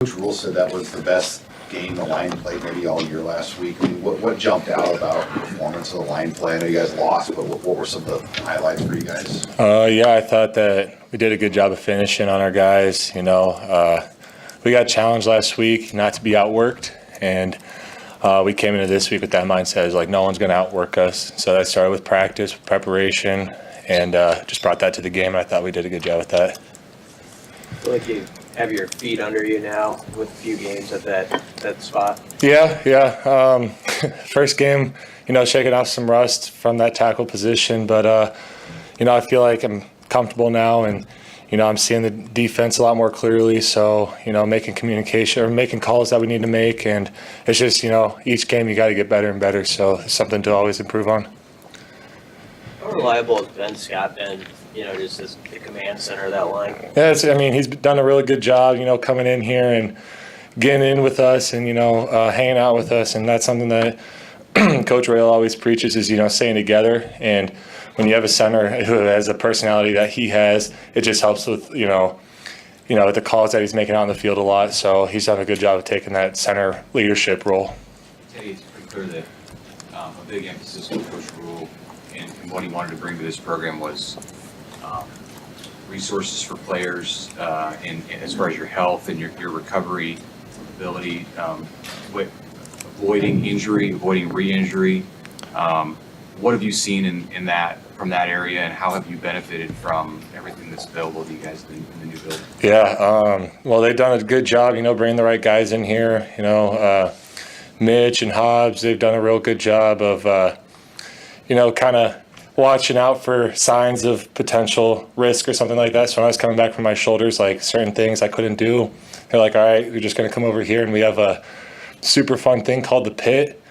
Coach Rule said that was the best game the line played maybe all year last week. I mean, what jumped out about the performance of the line play? I know you guys lost, but what were some of the highlights for you guys? Yeah, I thought that we did a good job of finishing on our guys. We got challenged last week not to be outworked, and we came into this week with that mindset. It was like no one's going to outwork us. So that started with practice, with preparation, and just brought that to the game. And I thought we did a good job with that. I feel like you have your feet under you now with a few games at that spot. Yeah. First game, shaking off some rust from that tackle position, but I feel like I'm comfortable now, and I'm seeing the defense a lot more clearly. So making communication or making calls that we need to make, and it's just each game you got to get better and better. So it's something to always improve on. How reliable has Ben Scott been? Just as the command center of that line. Yeah, he's done a really good job, coming in here and getting in with us and, hanging out with us. And that's something that Coach Rail always preaches is, staying together. And when you have a center who has a personality that he has, it just helps with, the calls that he's making out on the field a lot. So he's done a good job of taking that center leadership role. It's pretty clear that a big emphasis on Coach Rule and what he wanted to bring to this program was resources for players and as far as your health and your recovery ability, avoiding injury, avoiding re-injury. What have you seen in that from that area, and how have you benefited from everything that's available to you guys in the new building? Yeah, well, they've done a good job, bringing the right guys in here. Mitch and Hobbs, they've done a real good job of, kind of watching out for signs of potential risk or something like that. So when I was coming back from my shoulders, like certain things I couldn't do, they're like, all right, we're just going to come over here, and we have a super fun thing called the pit,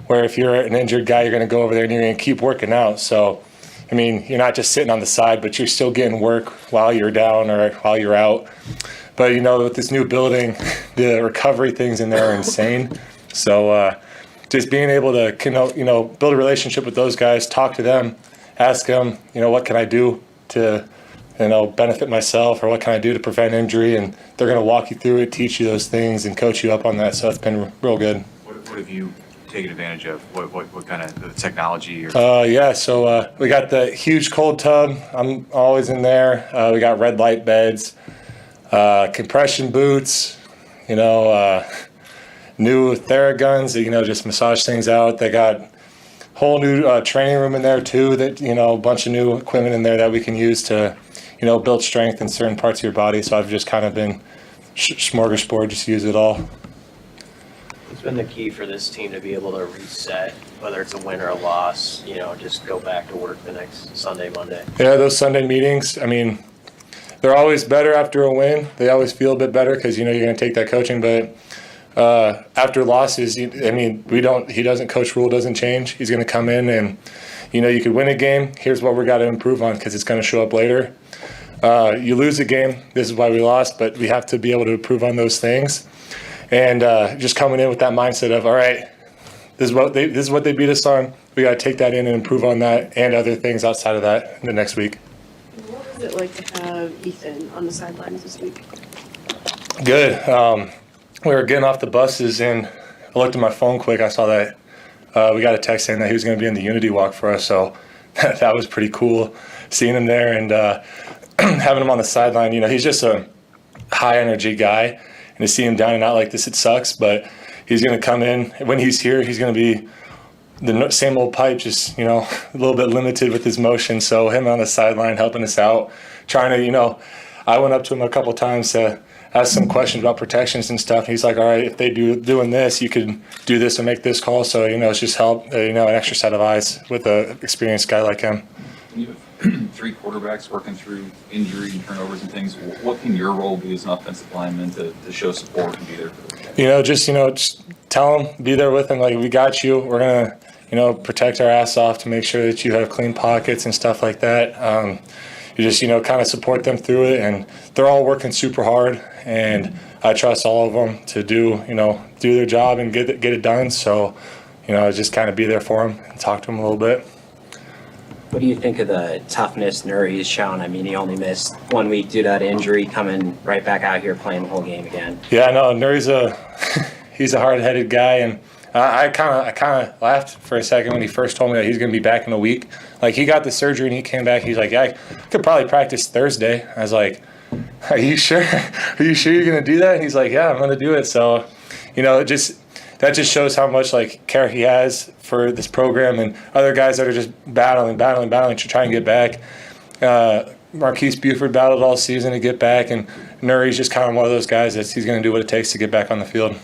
where if you're an injured guy, you're going to go over there and you're going to keep working out. So, you're not just sitting on the side, but you're still getting work while you're down or while you're out. But, with this new building, the recovery things in there are insane. So just being able to, build a relationship with those guys, talk to them, ask them, what can I do to, benefit myself, or what can I do to prevent injury? And they're going to walk you through it, teach you those things, and coach you up on that. So it's been real good. What have you taken advantage of? What kind of the technology? So we got the huge cold tub. I'm always in there. We got red light beds, compression boots, new Theraguns that, just massage things out. They got whole new training room in there too, that a bunch of new equipment in there that we can use to build strength in certain parts of your body. So I've just kind of been smorgasbord, just use it all. What's been the key for this team to be able to reset, whether it's a win or a loss, just go back to work the next Sunday, Monday? Yeah, those Sunday meetings, they're always better after a win. They always feel a bit better because you're going to take that coaching. But after losses, Coach Rule doesn't change. He's going to come in and, you could win a game. Here's what we got to improve on because it's going to show up later. You lose a game. This is why we lost, but we have to be able to improve on those things. And just coming in with that mindset of, all right, this is what they beat us on. We got to take that in and improve on that and other things outside of that in the next week. What was it like to have Ethan on the sidelines this week? Good. We were getting off the buses, and I looked at my phone quick. I saw that we got a text saying that he was going to be in the Unity Walk for us, so that was pretty cool seeing him there and having him on the sideline. He's just a high-energy guy, and to see him down and out like this, it sucks, but he's going to come in. When he's here, he's going to be the same old pipe, just, a little bit limited with his motion. So him on the sideline helping us out, trying to, I went up to him a couple times to ask some questions about protections and stuff. He's like, all right, if they doing this, you could do this and make this call. So, it's just help, an extra set of eyes with an experienced guy like him. You have 3 quarterbacks working through injury and turnovers and things. What can your role be as an offensive lineman to show support and be there for those guys? Just tell them, be there with them. Like, we got you. We're going to, protect our ass off to make sure that you have clean pockets and stuff like that. You just, kind of support them through it, and they're all working super hard, and I trust all of them to do their job and get it done. So, just kind of be there for them and talk to them a little bit. What do you think of the toughness Nuri's shown? I mean, he only missed 1 week due to that injury, coming right back out here playing the whole game again. Yeah, no, Nuri's he's a hard-headed guy, and I kind of laughed for a second when he first told me that he's going to be back in a week. Like, he got the surgery and he came back. He's like, yeah, I could probably practice Thursday. I was like, are you sure? Are you sure you're going to do that? And he's like, yeah, I'm going to do it. So, you know, that just shows how much like care he has for this program and other guys that are just battling to try and get back. Marquise Buford battled all season to get back, and Nuri's just kind of one of those guys that he's going to do what it takes to get back on the field.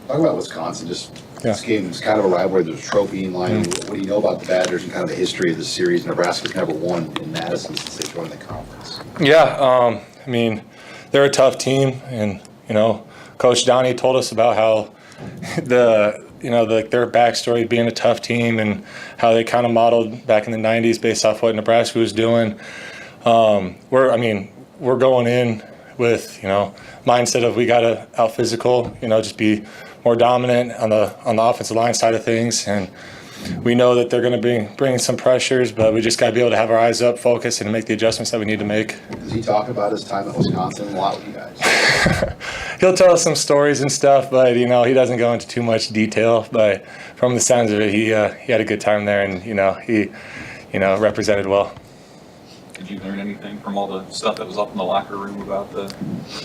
Talk about Wisconsin, just Yeah. this game is kind of a rivalry. There's a trophy in line. What do you know about the Badgers and kind of the history of the series? Nebraska's never won in Madison since they joined the conference. Yeah, I mean, they're a tough team, and you know, Coach Donnie told us about how their backstory being a tough team and how they kind of modeled back in the '90s based off what Nebraska was doing. We're going in with mindset of we got to out physical, just be more dominant on the offensive line side of things, and we know that they're going to bring some pressures, but we just got to be able to have our eyes up, focus, and make the adjustments that we need to make. Does he talk about his time at Wisconsin a lot with you guys? He'll tell us some stories and stuff, but he doesn't go into too much detail. But from the sounds of it, he had a good time there, and he represented well. Did you learn anything from all the stuff that was up in the locker room about the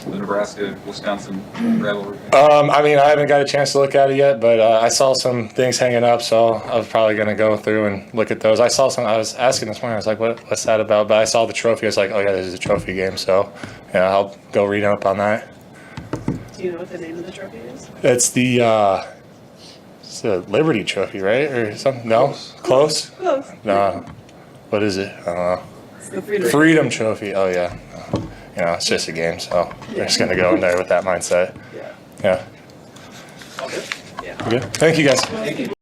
Nebraska-Wisconsin rivalry? I haven't got a chance to look at it yet, but I saw some things hanging up, so I was probably going to go through and look at those. I saw some. I was asking this morning. I was like, "What's that about?" But I saw the trophy. I was like, "Oh yeah, this is a trophy game." So yeah, I'll go read up on that. Do you know what the name of the trophy is? It's the Liberty Trophy, right, or something? No, close. Close. No, what is it? I don't know. It's the Freedom. Freedom Trophy. Oh yeah. It's just a game, so we're just gonna go in there with that mindset. Yeah. Yeah. Yeah. Good. Thank you guys.